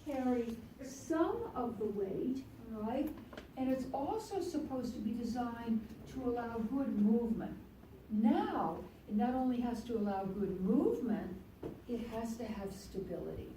carry some of the weight, all right? And it's also supposed to be designed to allow good movement. Now, it not only has to allow good movement, it has to have stability.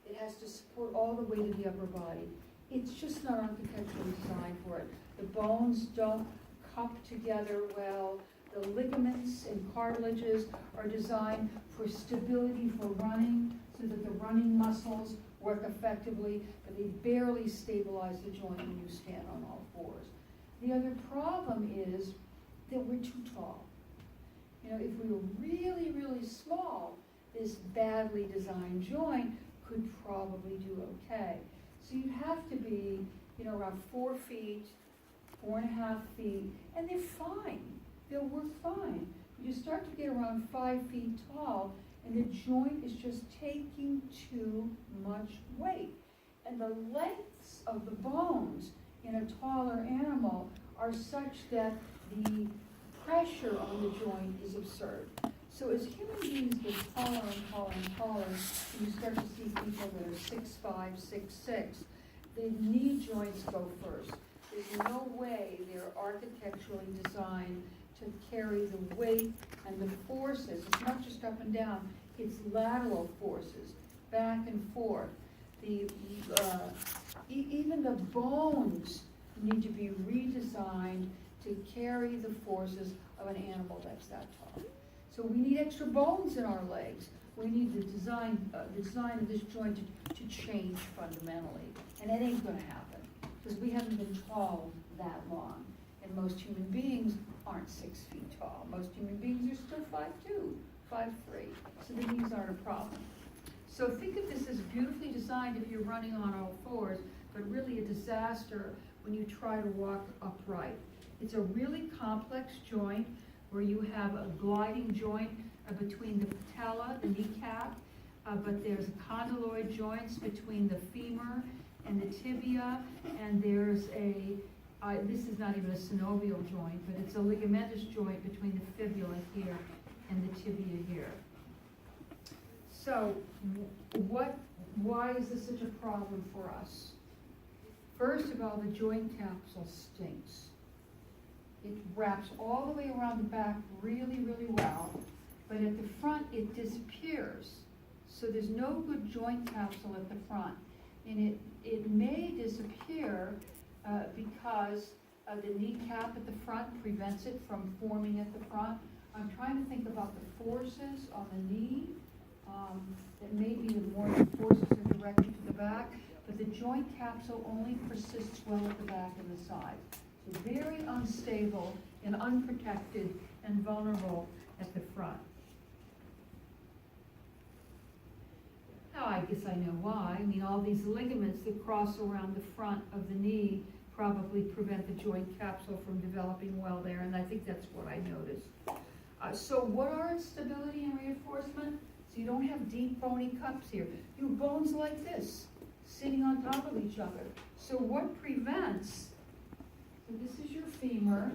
It has to support all the weight of the upper body. It's just not architecturally designed for it. The bones don't cup together well. The ligaments and cartilages are designed for stability for running, so that the running muscles work effectively, but they barely stabilize the joint when you stand on all fours. The other problem is that we're too tall. You know, if we were really, really small, this badly designed joint could probably do okay. So you'd have to be, you know, around 4 feet, 4.5 feet, and they're fine. They'll work fine. But you start to get around 5 feet tall, and the joint is just taking too much weight. And the lengths of the bones in a taller animal are such that the pressure on the joint is absurd. So as human beings get taller and taller and taller, and you start to see people that are 6'5", 6'6", the knee joints go first. There's no way they're architecturally designed to carry the weight and the forces. It's not just up and down, it's lateral forces, back and forth. Even the bones need to be redesigned to carry the forces of an animal that's that tall. So we need extra bones in our legs. We need the design of this joint to change fundamentally. And it ain't gonna happen, because we haven't been tall that long. And most human beings aren't 6 feet tall. Most human beings are still 5'2", 5'3". So the knees aren't a problem. So think of this as beautifully designed if you're running on all fours, but really a disaster when you try to walk upright. It's a really complex joint where you have a gliding joint between the patella, the kneecap, but there's condyloid joints between the femur and the tibia, and there's this is not even a synovial joint, but it's a ligamentous joint between the fibula here and the tibia here. So why is this such a problem for us? First of all, the joint capsule stinks. It wraps all the way around the back really, really well, but at the front it disappears. So there's no good joint capsule at the front. And it may disappear because the kneecap at the front prevents it from forming at the front. I'm trying to think about the forces on the knee. That maybe the more the forces are directed to the back, but the joint capsule only persists well at the back and the side. So very unstable and unprotected and vulnerable at the front. Now I guess I know why. I mean, all these ligaments that cross around the front of the knee probably prevent the joint capsule from developing well there, and I think that's what I noticed. So what are stability and reinforcement? So you don't have deep bony cups here. You have bones like this, sitting on top of each other. So what prevents, so this is your femur.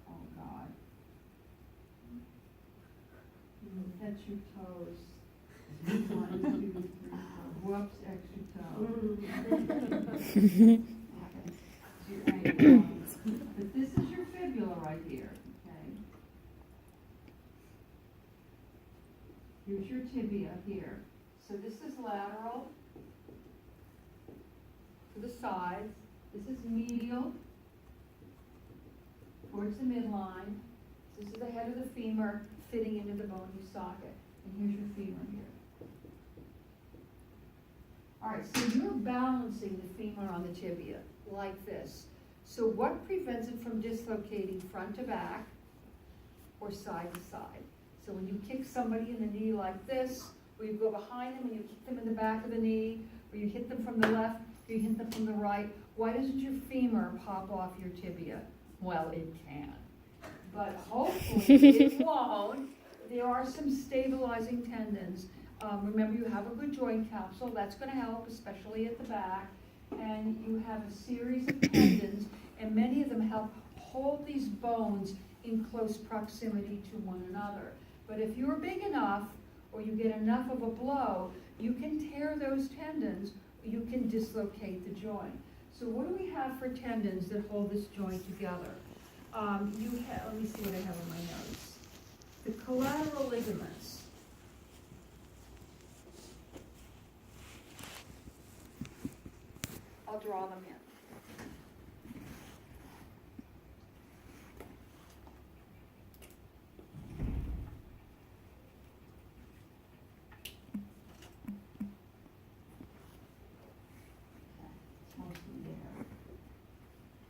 Oh God. Catch your toes. 1, 2, 3, 4. Whoops, extra toe. Okay. So your ankle. But this is your fibula right here. Okay. Here's your tibia here. So this is lateral to the sides. This is medial towards the midline. This is the head of the femur fitting into the bony socket. And here's your femur here. All right, so you're balancing the femur on the tibia like this. So what prevents it from dislocating front to back or side to side? So when you kick somebody in the knee like this, or you go behind them and you kick them in the back of the knee, or you hit them from the left, or you hit them from the right, why doesn't your femur pop off your tibia? Well, it can, but hopefully it won't. There are some stabilizing tendons. Remember, you have a good joint capsule. That's going to help, especially at the back. and you have a series of tendons, and many of them help hold these bones in close proximity to one another. But if you're big enough, or you get enough of a blow, you can tear those tendons, you can dislocate the joint. So what do we have for tendons that hold this joint together? Let me see what I have in my notes. The collateral ligaments. I'll draw them in.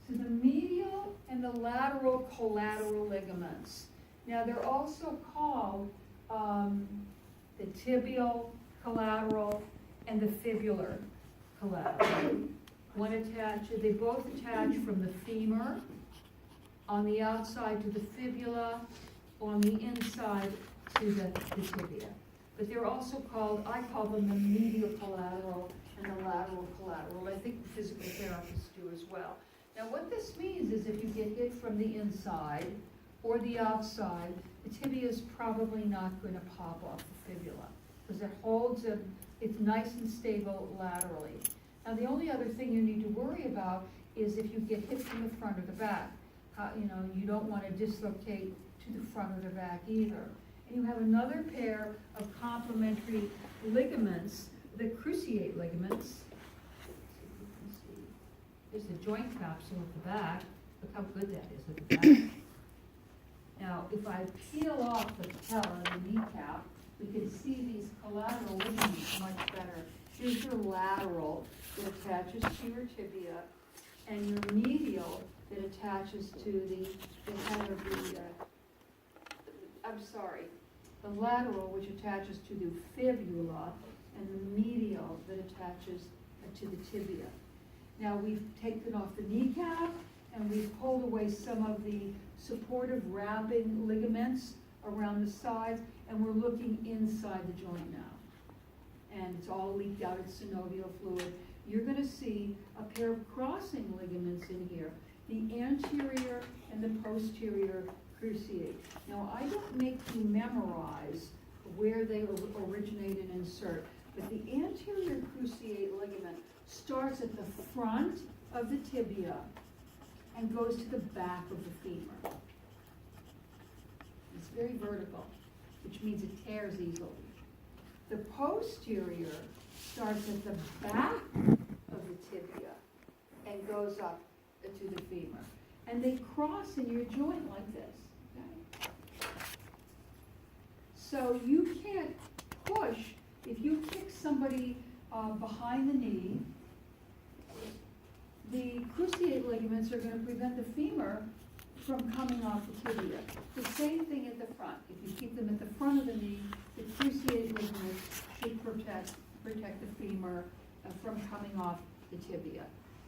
So the medial and the lateral collateral ligaments. Now they're also called the tibial collateral and the fibular collateral. They both attach from the femur on the outside to the fibula, on the inside to the tibia. But they're also called, I call them the medial collateral and the lateral collateral. I think the physical therapists do as well. Now what this means is if you get hit from the inside or the outside, the tibia is probably not going to pop off the fibula because it holds it, it's nice and stable laterally. Now the only other thing you need to worry about is if you get hit from the front or the back. You don't want to dislocate to the front or the back either. And you have another pair of complementary ligaments, the cruciate ligaments. There's the joint capsule at the back. Look how good that is at the back. Now, if I peel off the patella, the kneecap, we can see these collateral ligaments much better. Here's your lateral that attaches to your tibia, and your medial that attaches to the lateral which attaches to the fibula, and the medial that attaches to the tibia. Now we've taken off the kneecap and we've pulled away some of the supportive wrapping ligaments around the sides, and we're looking inside the joint now. And it's all leaked out, it's synovial fluid. You're going to see a pair of crossing ligaments in here, the anterior and the posterior cruciate. Now I don't make you memorize where they originate and insert, but the anterior cruciate ligament starts at the front of the tibia and goes to the back of the femur. It's very vertical, which means it tears easily. The posterior starts at the back of the tibia and goes up to the femur. And they cross in your joint like this. Okay? So you can't push. If you kick somebody behind the knee, the cruciate ligaments are going to prevent the femur from coming off the tibia. The same thing at the front. If you keep them at the front of the knee, the cruciate ligaments should protect the femur from coming off the tibia.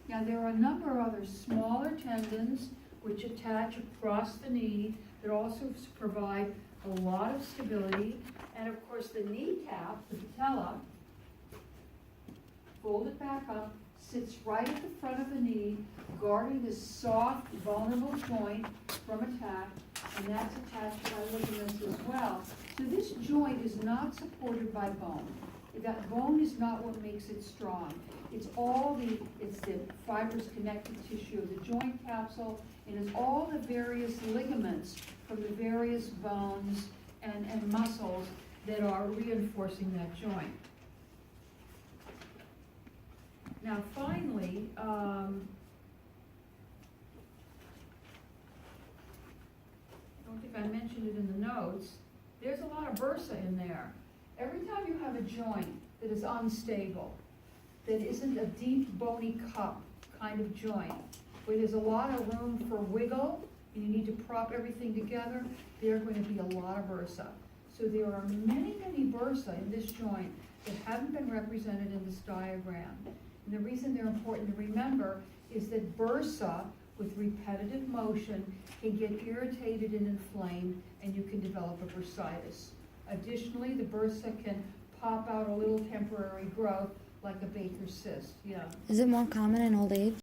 Now there are a number of other smaller tendons which attach across the knee that also provide a lot of stability. And of course the kneecap, the patella, folded back up, sits right at the front of the knee, guarding this soft, vulnerable joint from attack, and that's attached by ligaments as well. So this joint is not supported by bone. That bone is not what makes it strong. It's the fibrous connective tissue of the joint capsule, and it's all the various ligaments from the various bones and muscles that are reinforcing that joint. Now finally, I don't think I mentioned it in the notes, there's a lot of bursa in there. Every time you have a joint that is unstable, that isn't a deep bony cup kind of joint, where there's a lot of room for wiggle, and you need to prop everything together, there's going to be a lot of bursa. So there are many, many bursa in this joint that haven't been represented in this diagram. And the reason they're important to remember is that bursa, with repetitive motion, can get irritated and inflamed, and you can develop a bursitis. Additionally, the bursa can pop out a little temporary growth, like a Baker's cyst, yeah. Is it more common in old age?